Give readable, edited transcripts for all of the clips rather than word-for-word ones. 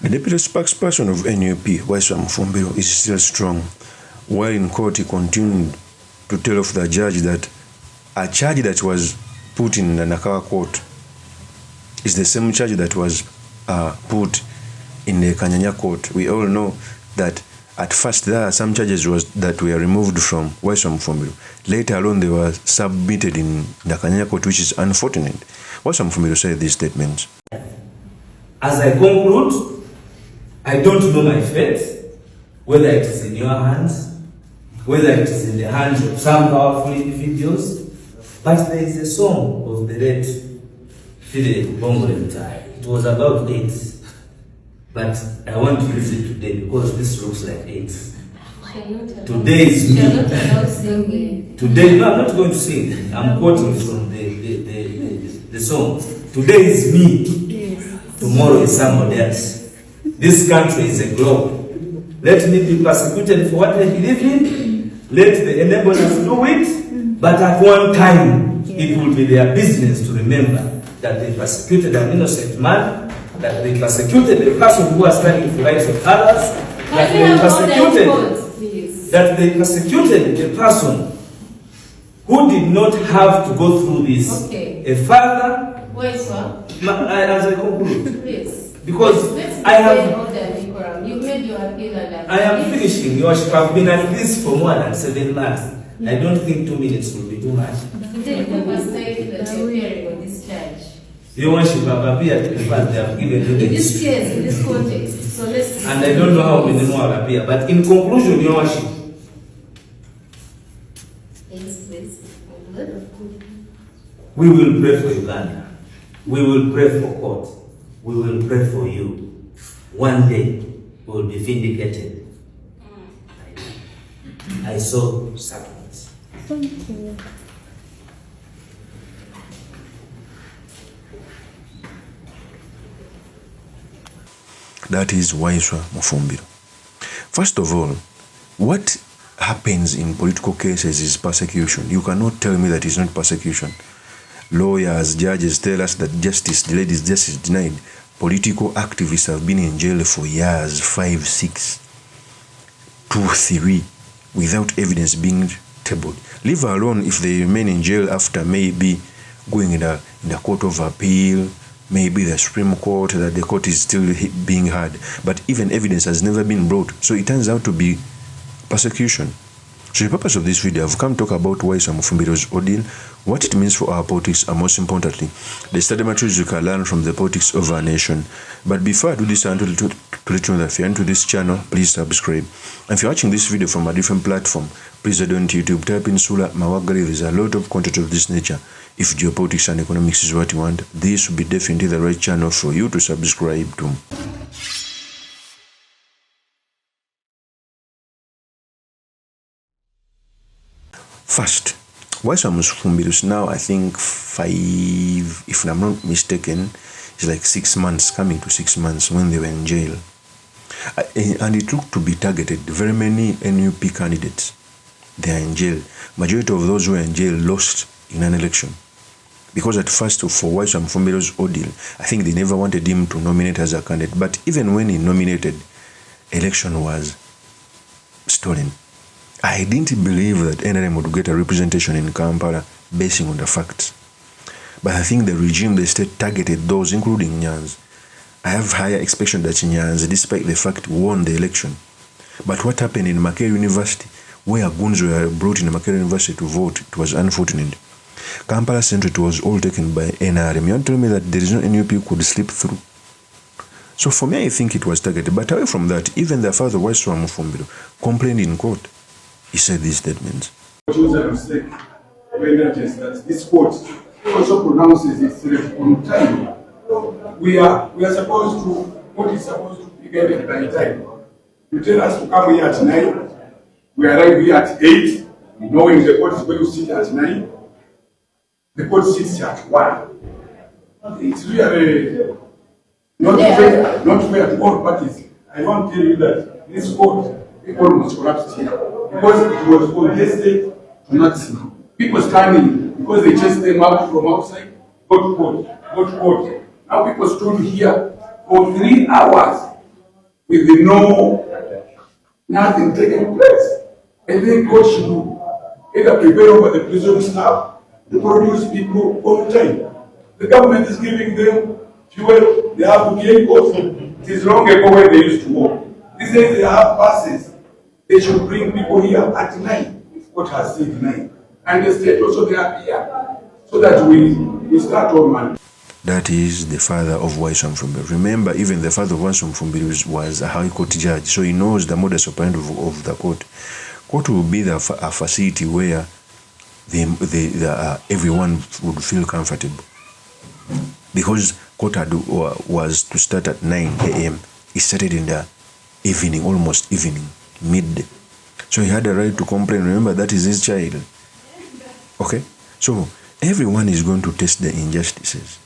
The deputy spokesperson of NUP, WAISWA MUFUMBIRO, is still strong. While in court, he continued to tell off the judge that a charge that was put in the Nakawa court is the same charge that was put in the Kanyanya court. We all know that at first there are some charges that were removed from WAISWA MUFUMBIRO. Later on, they were submitted in the Kanyanya court, which is unfortunate. WAISWA MUFUMBIRO said these statements. As I conclude, I don't know my fate, whether it is in your hands, whether it is in the hands of some powerful individuals, but there is a song of the late Philip Bongolentai. It was about AIDS, but I want to use it today because this looks like AIDS. Today is me. Today, no, I'm not going to sing. I'm quoting from the song. Today is me. Tomorrow is somebody else. This country is a globe. Let me be persecuted for what I believe in. Let the enablers do it. But at one time, it will be their business to remember that they persecuted an innocent man, that they persecuted a person who was standing for the rights of others, that they persecuted a person who did not have to go through this. Okay. A father. As I conclude. Please. Because I have. You made your appeal and I am finishing, Your Worship. I've been at this for more than 7 months. I don't think 2 minutes will be too much. Today, the was saying that you're hearing on this charge. Your Worship, I've appeared because they have given you in this case, in this context. So let's. And I don't know how many more will appear. But in conclusion, Your Worship. Yes, please. We will pray for Uganda. We will pray for court. We will pray for you. One day, we will be vindicated. I saw sacrifice. Thank you. That is WAISWA MUFUMBIRO. First of all, what happens in political cases is persecution. You cannot tell me that it's not persecution. Lawyers, judges tell us that justice delayed is justice denied. Political activists have been in jail for years, 5, 6, 2, 3, without evidence being tabled. Leave alone if they remain in jail after maybe going in the court of appeal, maybe the Supreme Court, that the court is still being heard. But even evidence has never been brought. So it turns out to be persecution. So the purpose of this video, I've come to talk about WAISWA MUFUMBIRO's ordeal, what it means for our politics, and most importantly, the study materials you can learn from the politics of our nation. But before I do this, I want to let you know that if you're into this channel, please subscribe. And if you're watching this video from a different platform, please head on to YouTube, type in Sula Mawagali. There's a lot of content of this nature. If geopolitics and economics is what you want, this will be definitely the right channel for you to subscribe to. First, WAISWA MUFUMBIRO is now, I think, 5, if I'm not mistaken, it's like 6 months, coming to 6 months when they were in jail. And it looked to be targeted. Very many NUP candidates, they are in jail. Majority of those who were in jail lost in an election. Because at first, for WAISWA MUFUMBIRO's ordeal, I think they never wanted him to nominate as a candidate. But even when he nominated, election was stolen. I didn't believe that NRM would get a representation in Kampala basing on the facts. But I think the regime, the state, targeted those, including Nyanzi. I have higher expectation that Nyanzi, despite the fact, won the election. But what happened in Makerere University, where goons were brought in Makerere University to vote, it was unfortunate. Kampala Central was all taken by NRM. You want to tell me that there is no NUP who could slip through? So for me, I think it was targeted. But away from that, even the father, WAISWA MUFUMBIRO, complained in court. He said these statements. It was a mistake when that this court also pronounces itself on time. We are supposed to, court is supposed to be guided by time. You tell us to come here at 9, we arrive here at 8, knowing the court is going to sit at 9. The court sits at 1. It's really not fair to all parties. I want to tell you that this court almost collapsed here because it was contested to nothing. People standing because they chased them out from outside, go to court. Now people stood here for 3 hours with nothing taking place. And then court should either prevail over the prison staff to produce people on time. The government is giving them fuel, they have to gain costs. It is long ago when they used to walk. These days they have buses. They should bring people here at 9. Court has said 9. And the state also they are here. So that we start on Monday. That is the father of WAISWA MUFUMBIRO. Remember, even the father of WAISWA MUFUMBIRO was a high court judge, so he knows the modus operandi of the court. Court will be a facility where everyone would feel comfortable. Because court was to start at 9 a.m. It started in the evening, almost evening, midday. So he had a right to complain. Remember, that is his child. Okay? So everyone is going to test the injustices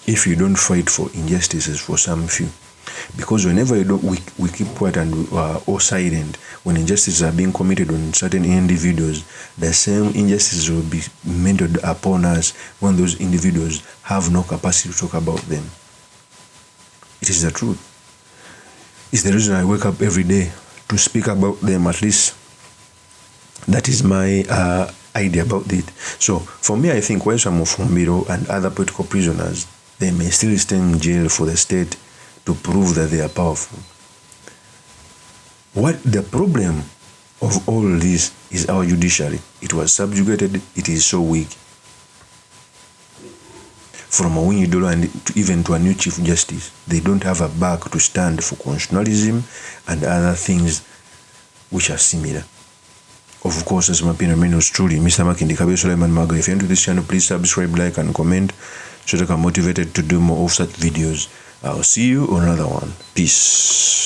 if you don't fight for injustices for some few. Because whenever you don't, we keep quiet and all silent when injustices are being committed on certain individuals, the same injustices will be meted upon us when those individuals have no capacity to talk about them. It is the truth. It's the reason I wake up every day to speak about them. At least that is my idea about it. So for me, I think WAISWA MUFUMBIRO and other political prisoners, they may still stay in jail for the state to prove that they are powerful. What the problem of all this is our judiciary. It was subjugated. It is so weak. From a Winnie Dolo and even to a new Chief Justice, they don't have a back to stand for constitutionalism and other things which are similar. Of course, as my opinion remains truly, Mr. Makindi Kabir Suleiman Maga. If you're into this channel, please subscribe, like, and comment so that I'm motivated to do more of such videos. I'll see you on another one. Peace.